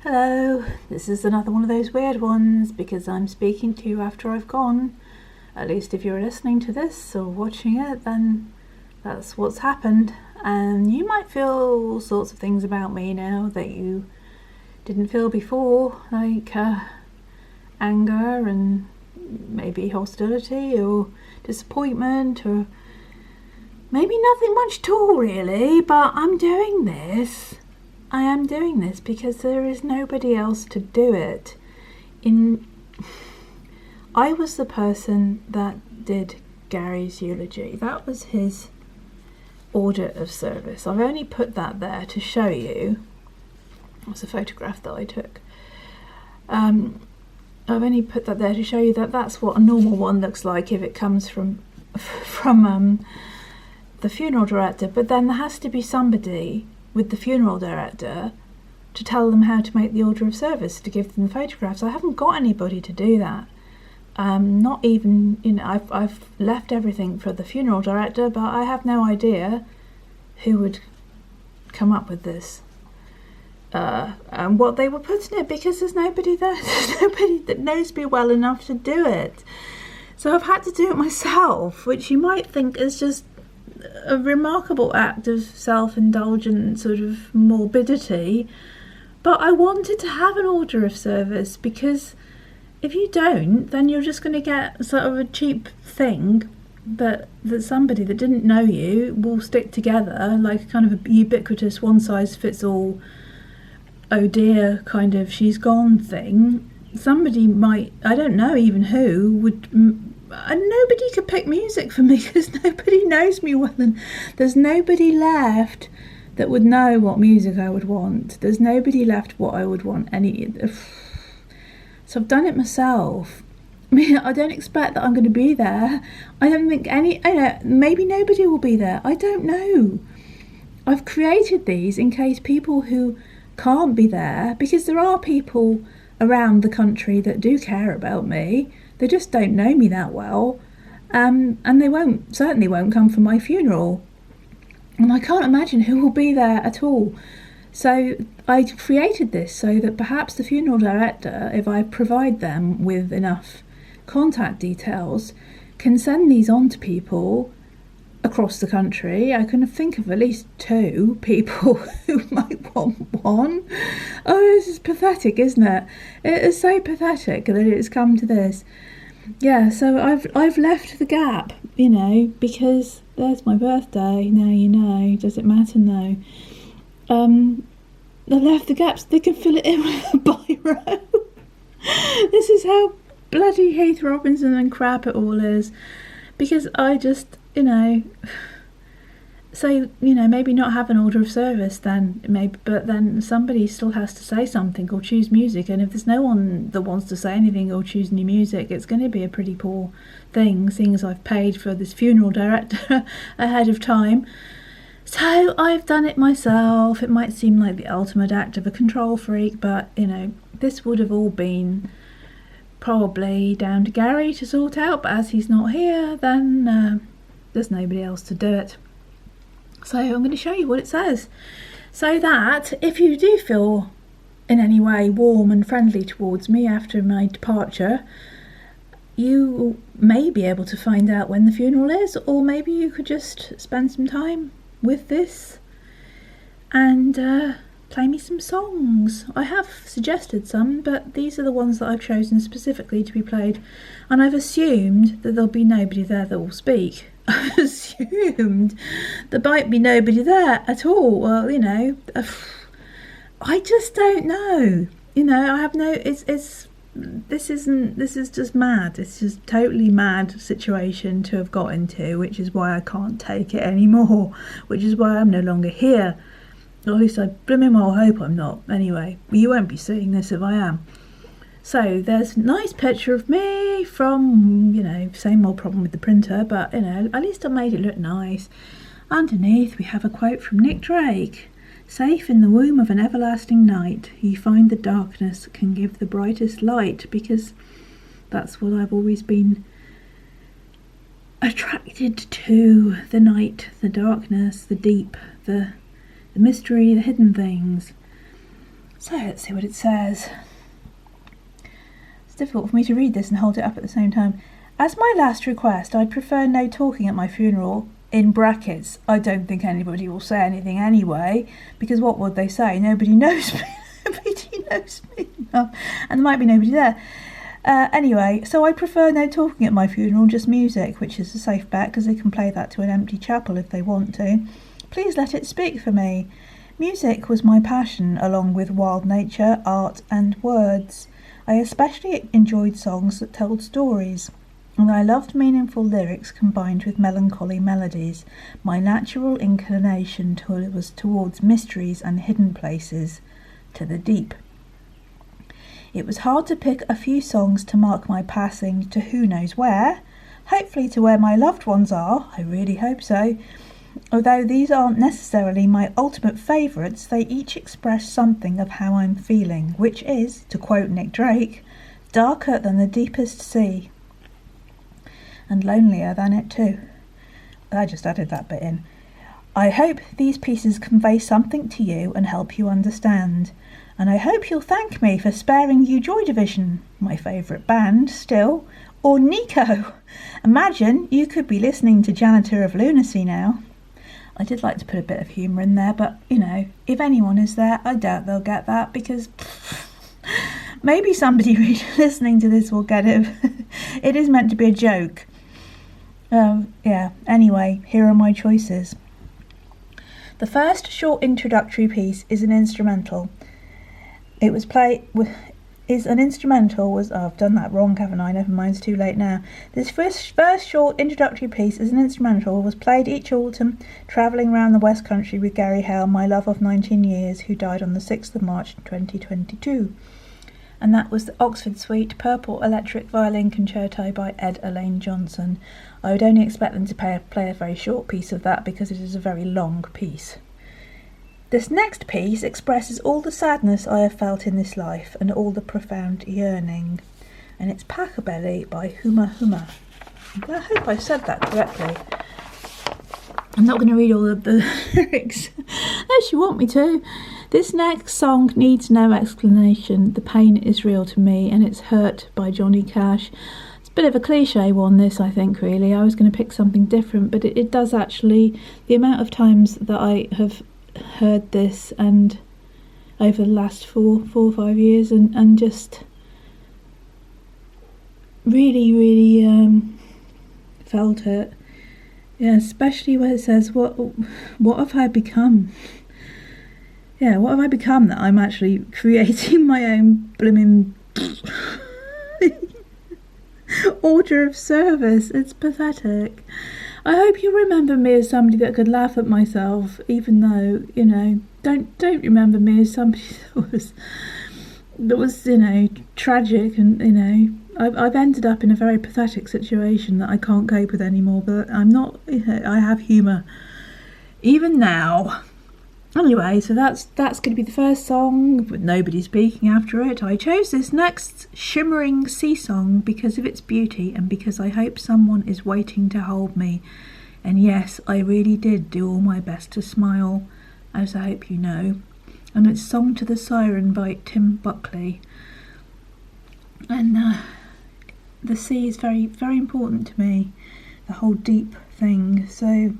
Hello, this is another one of those weird ones because I'm speaking to you after I've gone. At least if you're listening to this or watching it, then that's what's happened. And you might feel all sorts of things about me now that you didn't feel before, like anger and maybe hostility or disappointment or maybe nothing much at all really, but I'm doing this. I am doing this because there is nobody else to do it. I was the person that did Gary's eulogy. That was his order of service. I've only put that there to show you. It was a photograph that I took. I've only put that there to show you that that's what a normal one looks like if it comes from the funeral director. But then there has to be somebody with the funeral director to tell them how to make the order of service, to give them the photographs. I haven't got anybody to do that. Not even, I've left everything for the funeral director, but I have no idea who would come up with this and what they were putting it, because there's nobody there. There's nobody that knows me well enough to do it. So I've had to do it myself, which you might think is just a remarkable act of self-indulgent sort of morbidity, but I wanted to have an order of service, because if you don't, then you're just going to get sort of a cheap thing that somebody that didn't know you will stick together, like kind of a ubiquitous one-size-fits-all, oh dear, kind of she's gone thing. Somebody might, I don't know even who, would... And nobody could pick music for me because nobody knows me well, and there's nobody left that would know what music I would want. There's nobody left what I would want. So I've done it myself. I mean, I don't expect that I'm going to be there. I don't think maybe nobody will be there. I don't know. I've created these in case people who can't be there, because there are people around the country that do care about me. They just don't know me that well, and they certainly won't come for my funeral, and I can't imagine who will be there at all. So I created this so that perhaps the funeral director, if I provide them with enough contact details, can send these on to people across the country. I can think of at least 2 people who might want one. Oh, this is pathetic, isn't it? It is so pathetic that it's come to this. Yeah, so I've left the gap, because there's my birthday. Now you know. Does it matter? No. I left the gaps. They can fill it in with a biro. This is how bloody Heath Robinson and crap it all is, because I just, so, maybe not have an order of service then, maybe, but then somebody still has to say something or choose music, and if there's no one that wants to say anything or choose any music, it's going to be a pretty poor thing, seeing as I've paid for this funeral director ahead of time. So I've done it myself. It might seem like the ultimate act of a control freak, but, this would have all been probably down to Gary to sort out, but as he's not here, then there's nobody else to do it. So I'm going to show you what it says, so that if you do feel in any way warm and friendly towards me after my departure, you may be able to find out when the funeral is, or maybe you could just spend some time with this and play me some songs. I have suggested some, but these are the ones that I've chosen specifically to be played, and I've assumed that there'll be nobody there that will speak. I've assumed there might be nobody there at all. Well, I just don't know. I have no. This is just mad. It's just totally mad situation to have got into, which is why I can't take it anymore. Which is why I'm no longer here. Or at least I blooming well hope I'm not. Anyway, you won't be seeing this if I am. So there's a nice picture of me from, same old problem with the printer, but, at least I made it look nice. Underneath we have a quote from Nick Drake. Safe in the womb of an everlasting night, you find the darkness can give the brightest light, because that's what I've always been attracted to. The night, the darkness, the deep, the mystery, the hidden things. So let's see what it says. It's difficult for me to read this and hold it up at the same time. As my last request, I'd prefer no talking at my funeral. In brackets, I don't think anybody will say anything anyway, because what would they say? Nobody knows me. Nobody knows me. No. And there might be nobody there. Anyway, so I prefer no talking at my funeral, just music, which is a safe bet because they can play that to an empty chapel if they want to. Please let it speak for me. Music was my passion, along with wild nature, art and words. I especially enjoyed songs that told stories, and I loved meaningful lyrics combined with melancholy melodies. My natural inclination was towards mysteries and hidden places, to the deep. It was hard to pick a few songs to mark my passing to who knows where, hopefully to where my loved ones are, I really hope so. Although these aren't necessarily my ultimate favourites, they each express something of how I'm feeling, which is, to quote Nick Drake, darker than the deepest sea. And lonelier than it too. I just added that bit in. I hope these pieces convey something to you and help you understand. And I hope you'll thank me for sparing you Joy Division, my favourite band still, or Nico. Imagine you could be listening to Janitor of Lunacy now. I did like to put a bit of humour in there, but, you know, if anyone is there, I doubt they'll get that, because maybe somebody listening to this will get it. It is meant to be a joke. Yeah, anyway, here are my choices. The first short introductory piece is an instrumental. It was I've done that wrong, haven't I? Never mind, it's too late now. This first short introductory piece is an instrumental, was played each autumn, travelling round the West Country with Gary Hale, my love of 19 years, who died on the 6th of March 2022. And that was the Oxford Suite Purple Electric Violin Concerto by Ed Elaine Johnson. I would only expect them to play a very short piece of that because it is a very long piece. This next piece expresses all the sadness I have felt in this life and all the profound yearning. And it's Packabelly by Huma Huma. I hope I said that correctly. I'm not going to read all of the lyrics unless you want me to. This next song needs no explanation. The pain is real to me, and it's Hurt by Johnny Cash. It's a bit of a cliche one, this, I think, really. I was going to pick something different, but it does actually, the amount of times that I have heard this and over the last four or 5 years and just really felt it. Yeah, especially where it says, what have I become? Yeah, what have I become that I'm actually creating my own blooming order of service? It's pathetic. I hope you remember me as somebody that could laugh at myself, even though, you know, don't remember me as somebody that was, you know, tragic, and, you know, I've ended up in a very pathetic situation that I can't cope with anymore, but I'm not, you know, I have humour, even now. Anyway, so that's going to be the first song with nobody speaking after it. I chose this next shimmering sea song because of its beauty and because I hope someone is waiting to hold me. And yes, I really did do all my best to smile, as I hope you know. And it's Song to the Siren by Tim Buckley. And the sea is very, very important to me, the whole deep thing. So,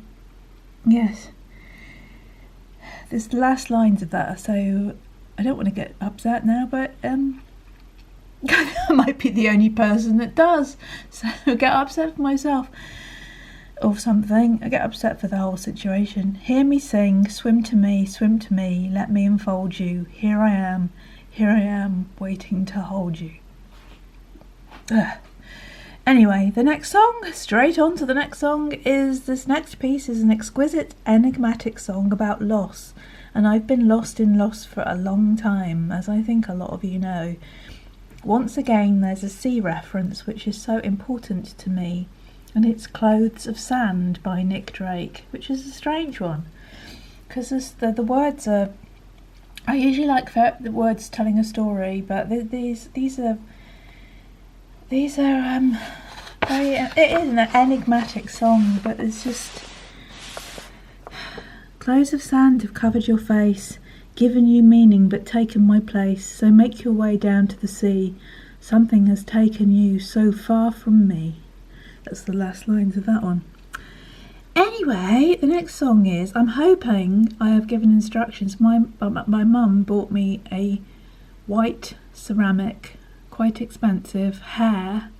yes. There's the last lines of that, so I don't want to get upset now, but I might be the only person that does, so I get upset for myself or something. I get upset for the whole situation. Hear me sing, swim to me, let me enfold you. Here I am, waiting to hold you. Ugh. Anyway, the next song, straight on to the next song, this next piece is an exquisite, enigmatic song about loss. And I've been lost in loss for a long time, as I think a lot of you know. Once again, there's a sea reference which is so important to me, and it's Clothes of Sand by Nick Drake, which is a strange one, because the words are, I usually like the words telling a story, but these are very, it is an enigmatic song, but it's just, clothes of sand have covered your face, given you meaning but taken my place, so make your way down to the sea. Something has taken you so far from me. That's the last lines of that one. Anyway, the next song is, I'm hoping I have given instructions. My mum bought me a white ceramic, quite expensive hair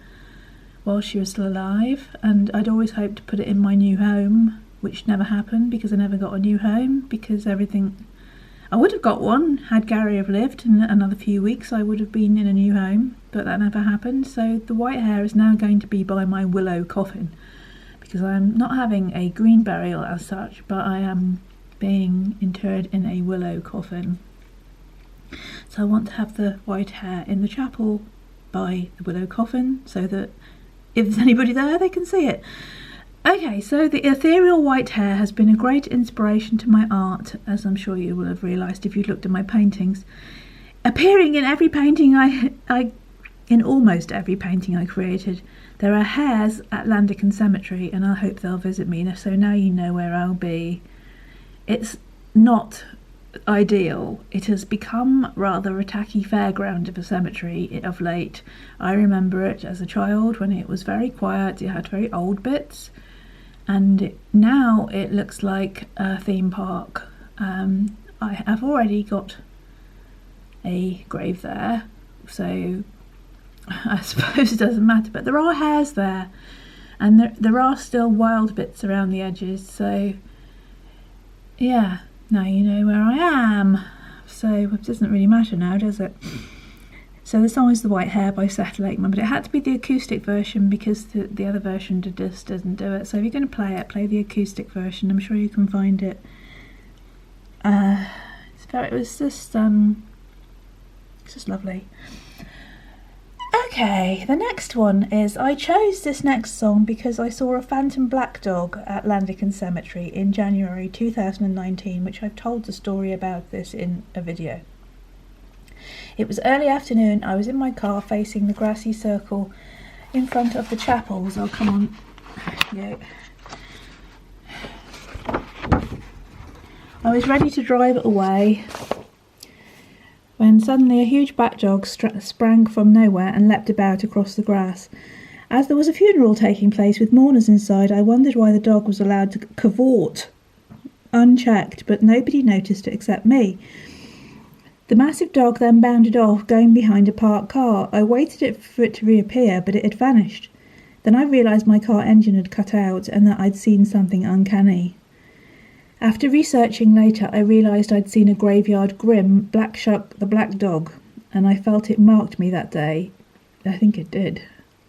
while she was still alive, and I'd always hoped to put it in my new home, which never happened because I never got a new home, because everything... I would have got one had Gary have lived. In another few weeks I would have been in a new home, but that never happened. So the white hair is now going to be by my willow coffin, because I'm not having a green burial as such, but I am being interred in a willow coffin. So I want to have the white hair in the chapel by the willow coffin, so that if there's anybody there they can see it. Okay, so the ethereal white hair has been a great inspiration to my art, as I'm sure you will have realised if you've looked at my paintings. Appearing in every painting in almost every painting I created, there are hairs at Landican Cemetery, and I hope they'll visit me, so now you know where I'll be. It's not ideal. It has become rather a tacky fairground of a cemetery of late. I remember it as a child when it was very quiet, it had very old bits, and now it looks like a theme park. I have already got a grave there, so I suppose it doesn't matter, but there are hairs there, and there are still wild bits around the edges, so yeah, now you know where I am, so it doesn't really matter now, does it? So the song is The White Hair by Seth Lakeman, but it had to be the acoustic version because the other version just doesn't do it. So if you're going to play it, play the acoustic version. I'm sure you can find it. It was just lovely. Okay, the next one is, I chose this next song because I saw a phantom black dog at Landican Cemetery in January 2019, which I've told the story about this in a video. It was early afternoon. I was in my car facing the grassy circle in front of the chapels. Oh, come on. Yeah. I was ready to drive away when suddenly a huge black dog sprang from nowhere and leapt about across the grass. As there was a funeral taking place with mourners inside, I wondered why the dog was allowed to cavort unchecked, but nobody noticed it except me. The massive dog then bounded off, going behind a parked car. I waited for it to reappear, but it had vanished. Then I realised my car engine had cut out and that I'd seen something uncanny. After researching later, I realised I'd seen a graveyard grim, Black Shuck the black dog, and I felt it marked me that day. I think it did,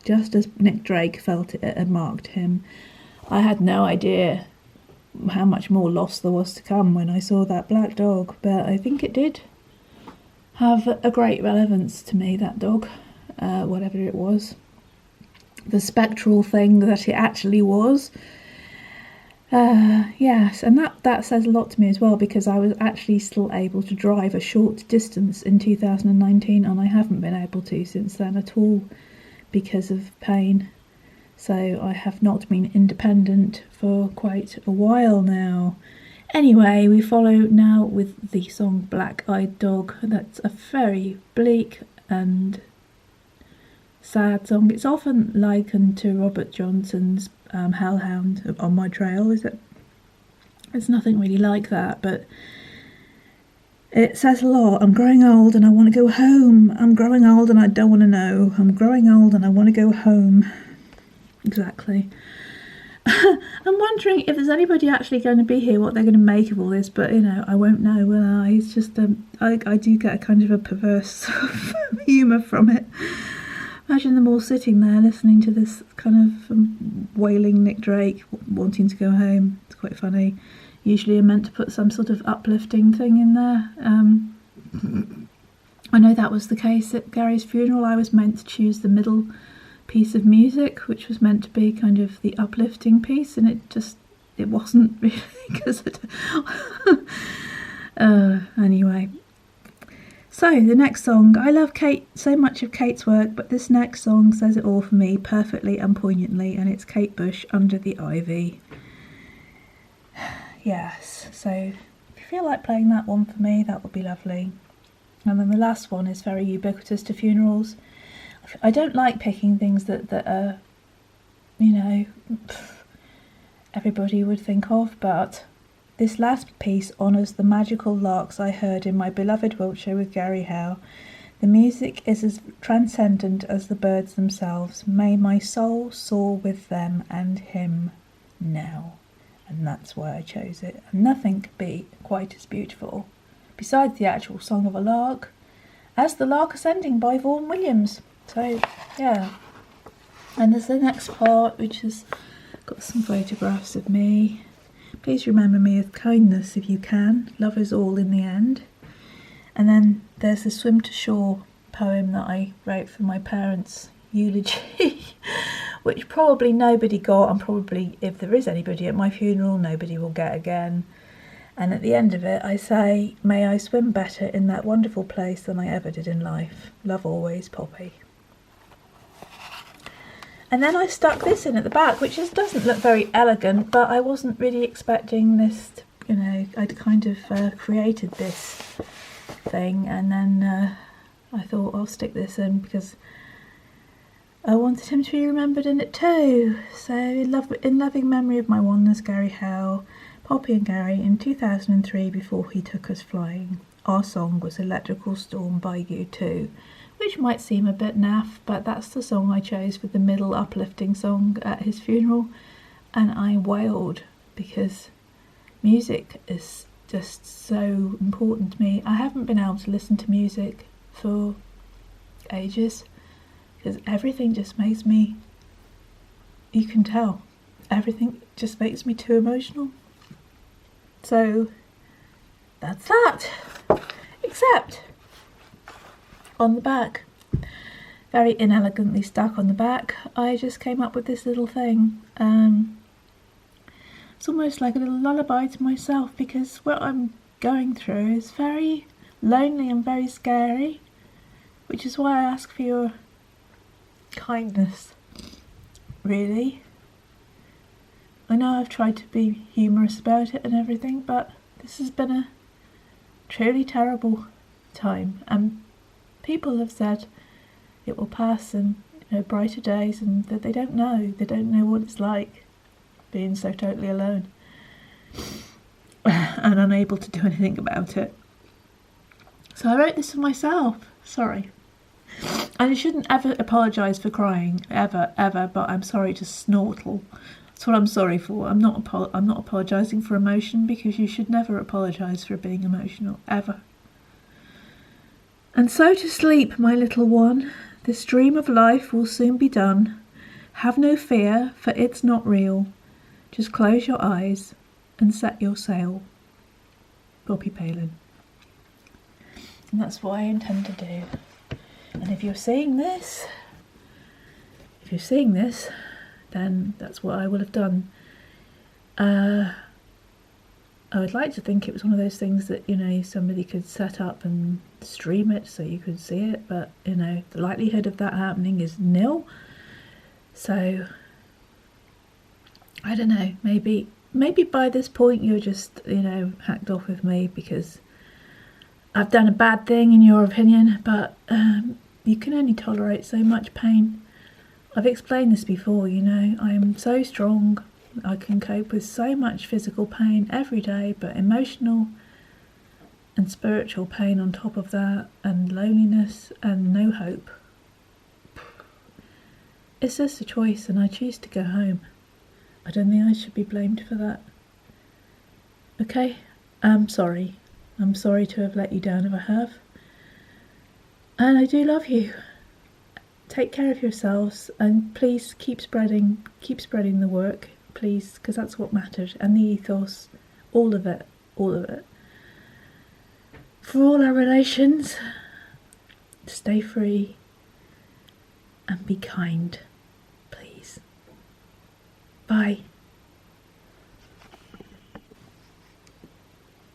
just as Nick Drake felt it had marked him. I had no idea how much more loss there was to come when I saw that black dog, but I think it did have a great relevance to me, that dog, whatever it was. The spectral thing that it actually was. Yes, and that says a lot to me as well, because I was actually still able to drive a short distance in 2019, and I haven't been able to since then at all because of pain. So I have not been independent for quite a while now. Anyway, we follow now with the song Black Eyed Dog. That's a very bleak and sad song. It's often likened to Robert Johnson's Hellhound, On My Trail. It's nothing really like that, but it says a lot. I'm growing old and I want to go home. I'm growing old and I don't want to know. I'm growing old and I want to go home. Exactly. I'm wondering if there's anybody actually going to be here, what they're going to make of all this, but I won't know, will I? It's just I do get a kind of a perverse humour from it. Imagine them all sitting there listening to this kind of wailing Nick Drake wanting to go home. It's quite funny. Usually I'm meant to put some sort of uplifting thing in there. I know that was the case at Gary's funeral. I was meant to choose the middle piece of music, which was meant to be kind of the uplifting piece, and it wasn't really, because anyway. So the next song, I love so much of Kate's work, but this next song says it all for me perfectly and poignantly, and it's Kate Bush, Under the Ivy. Yes, so feel like playing that one for me, that would be lovely. And then the last one is very ubiquitous to funerals. I don't like picking things that are, you know, everybody would think of, but this last piece honours the magical larks I heard in my beloved Wiltshire with Gary Howe. The music is as transcendent as the birds themselves. May my soul soar with them and him now. And that's why I chose it. And nothing could be quite as beautiful, besides the actual Song of a Lark, as The Lark Ascending by Vaughan Williams. So, yeah. And there's the next part, which has got some photographs of me. Please remember me with kindness if you can. Love is all in the end. And then there's the Swim to Shore poem that I wrote for my parents' eulogy, which probably nobody got, and probably if there is anybody at my funeral, nobody will get again. And at the end of it, I say, may I swim better in that wonderful place than I ever did in life. Love always, Poppy. And then I stuck this in at the back, which just doesn't look very elegant, but I wasn't really expecting this to, you know, I'd kind of created this thing, and then I thought I'll stick this in because I wanted him to be remembered in it too. So in loving memory of my oneness, Gary Howe, Poppy and Gary, in 2003 before he took us flying. Our song was Electrical Storm by U2, which might seem a bit naff, but that's the song I chose for the middle uplifting song at his funeral, and I wailed because music is just so important to me. I haven't been able to listen to music for ages because everything just makes me, you can tell, everything just makes me too emotional. So that's that. Except on the back, very inelegantly stuck on the back, I just came up with this little thing. It's almost like a little lullaby to myself because what I'm going through is very lonely and very scary, which is why I ask for your kindness, really. I know I've tried to be humorous about it and everything, but this has been a truly terrible time, and people have said it will pass and, you know, brighter days, and that they don't know what it's like being so totally alone and unable to do anything about it. So I wrote this for myself. Sorry. And I shouldn't ever apologise for crying, ever, but I'm sorry to snortle. That's what I'm sorry for. I'm not apologising for emotion, because you should never apologise for being emotional, ever. And so to sleep, my little one. This dream of life will soon be done. Have no fear, for it's not real. Just close your eyes and set your sail. Poppy Palin. And that's what I intend to do. And if you're seeing this, then that's what I will have done. I would like to think it was one of those things that, you know, somebody could set up and stream it so you could see it, but, you know, the likelihood of that happening is nil. So I don't know, maybe by this point you're just, you know, hacked off with me because I've done a bad thing in your opinion, but you can only tolerate so much pain. I've explained this before, you know, I am so strong, I can cope with so much physical pain every day, but emotional and spiritual pain on top of that, and loneliness and no hope. It's just a choice, and I choose to go home. I don't think I should be blamed for that. Okay, I'm sorry. I'm sorry to have let you down if I have. And I do love you. Take care of yourselves, and please keep spreading the work, please, because that's what matters, and the ethos, all of it. For all our relations, stay free and be kind, please. Bye.